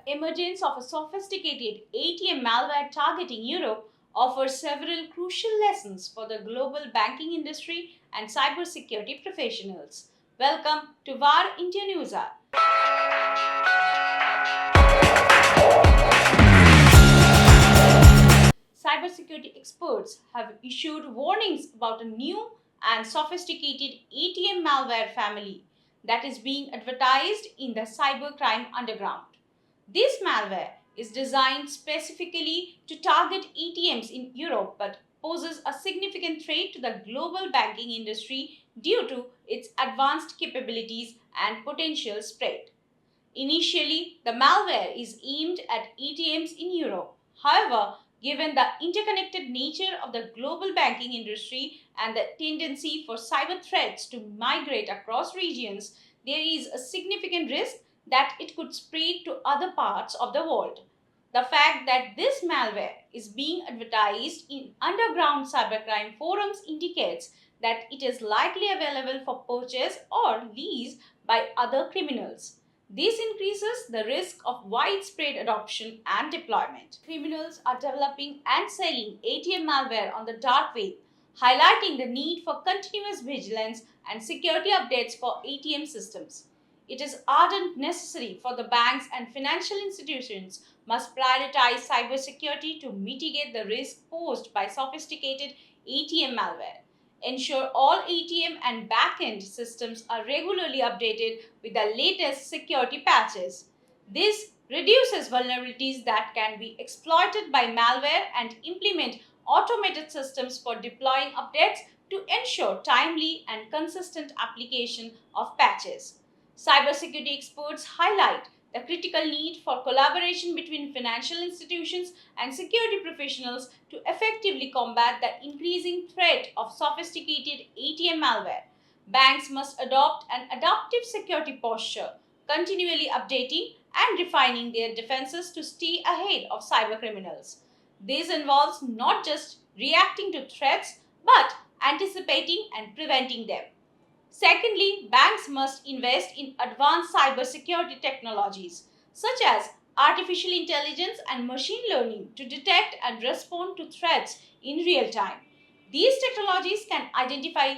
emergence of a sophisticated ATM malware targeting Europe offers several crucial lessons for the global banking industry and cybersecurity professionals. Welcome to VAR India News Hour. Cybersecurity experts have issued warnings about a new and sophisticated ATM malware family that is being advertised in the cybercrime underground. This malware is designed specifically to target ATMs in Europe but poses a significant threat to the global banking industry due to its advanced capabilities and potential spread. Initially, the malware is aimed at ATMs in Europe. However, given the interconnected nature of the global banking industry and the tendency for cyber threats to migrate across regions, there is a significant risk that it could spread to other parts of the world. The fact that this malware is being advertised in underground cybercrime forums indicates that it is likely available for purchase or lease by other criminals. This increases the risk of widespread adoption and deployment. Criminals are developing and selling ATM malware on the dark web, highlighting the need for continuous vigilance and security updates for ATM systems. It is ardent necessary for the banks and financial institutions must prioritize cybersecurity to mitigate the risk posed by sophisticated ATM malware. Ensure all ATM and back-end systems are regularly updated with the latest security patches. This reduces vulnerabilities that can be exploited by malware and implement automated systems for deploying updates to ensure timely and consistent application of patches. Cybersecurity experts highlight the critical need for collaboration between financial institutions and security professionals to effectively combat the increasing threat of sophisticated ATM malware. Banks must adopt an adaptive security posture, continually updating and refining their defenses to stay ahead of cybercriminals. This involves not just reacting to threats but anticipating and preventing them. Secondly, banks must invest in advanced cybersecurity technologies such as artificial intelligence and machine learning to detect and respond to threats in real time. These technologies can identify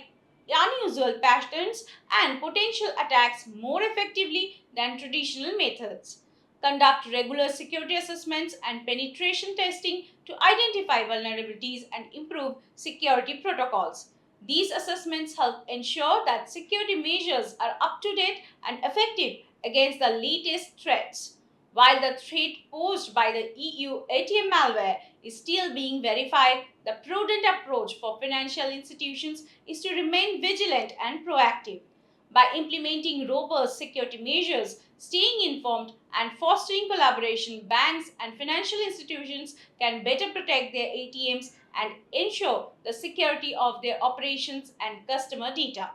unusual patterns and potential attacks more effectively than traditional methods. Conduct regular security assessments and penetration testing to identify vulnerabilities and improve security protocols. These assessments help ensure that security measures are up to date and effective against the latest threats. While the threat posed by the EU ATM malware is still being verified, the prudent approach for financial institutions is to remain vigilant and proactive. By implementing robust security measures, staying informed, and fostering collaboration, banks and financial institutions can better protect their ATMs and ensure the security of their operations and customer data.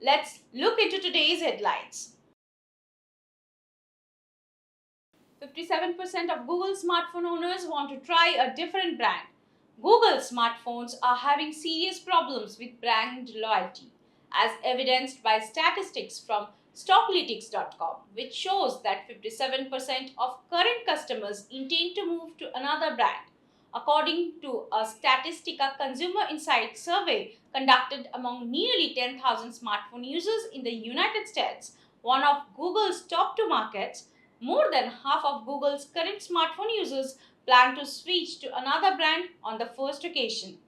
Let's look into today's headlines. 57% of Google smartphone owners want to try a different brand. Google smartphones are having serious problems with brand loyalty, as evidenced by statistics from Stocklytics.com, which shows that 57% of current customers intend to move to another brand. According to a Statistica Consumer Insights survey conducted among nearly 10,000 smartphone users in the United States, one of Google's top two markets, more than half of Google's current smartphone users plan to switch to another brand on the first occasion.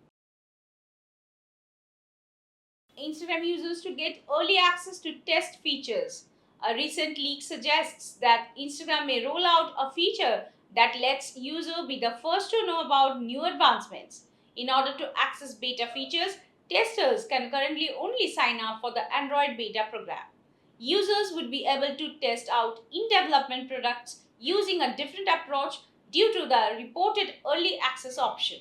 Instagram users to get early access to test features. A recent leak suggests that Instagram may roll out a feature that lets users be the first to know about new advancements. In order to access beta features, testers can currently only sign up for the Android beta program. Users would be able to test out in-development products using a different approach due to the reported early access option.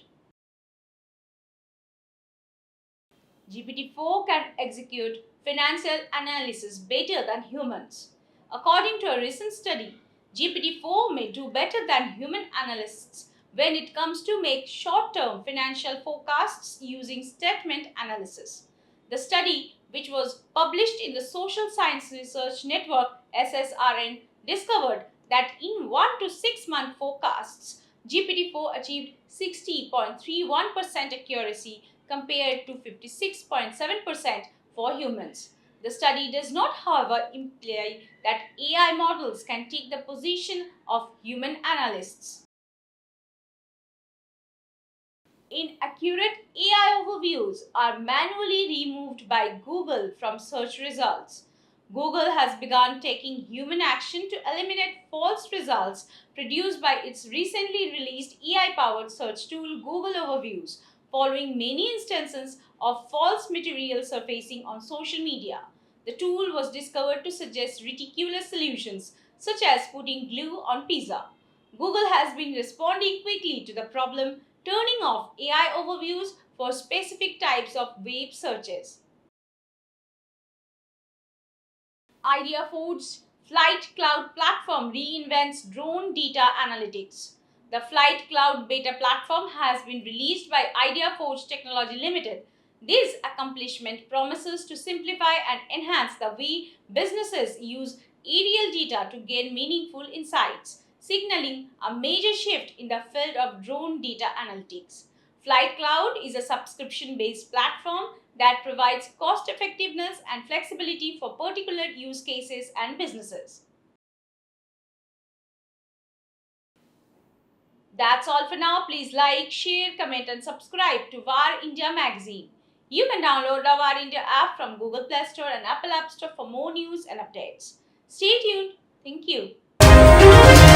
GPT-4 can execute financial analysis better than humans. According to a recent study, GPT-4 may do better than human analysts when it comes to make short-term financial forecasts using statement analysis. The study, which was published in the Social Science Research Network (SSRN), discovered that in 1 to 6 month forecasts, GPT-4 achieved 60.31% accuracy compared to 56.7% for humans. The study does not, however, imply that AI models can take the position of human analysts. Inaccurate AI overviews are manually removed by Google from search results. Google has begun taking human action to eliminate false results produced by its recently released AI powered search tool Google Overviews, following many instances of false material surfacing on social media. The tool was discovered to suggest ridiculous solutions, such as putting glue on pizza. Google has been responding quickly to the problem, turning off AI overviews for specific types of web searches. IdeaFood's Flight Cloud platform reinvents drone data analytics. The Flight Cloud beta platform has been released by IdeaForge Technology Limited. This accomplishment promises to simplify and enhance the way businesses use aerial data to gain meaningful insights, signaling a major shift in the field of drone data analytics. Flight Cloud is a subscription based platform that provides cost effectiveness and flexibility for particular use cases and businesses. That's all for now. Please like, share, comment, and subscribe to VAR India magazine. You can download the VAR India app from Google Play Store and Apple App Store for more news and updates. Stay tuned. Thank you.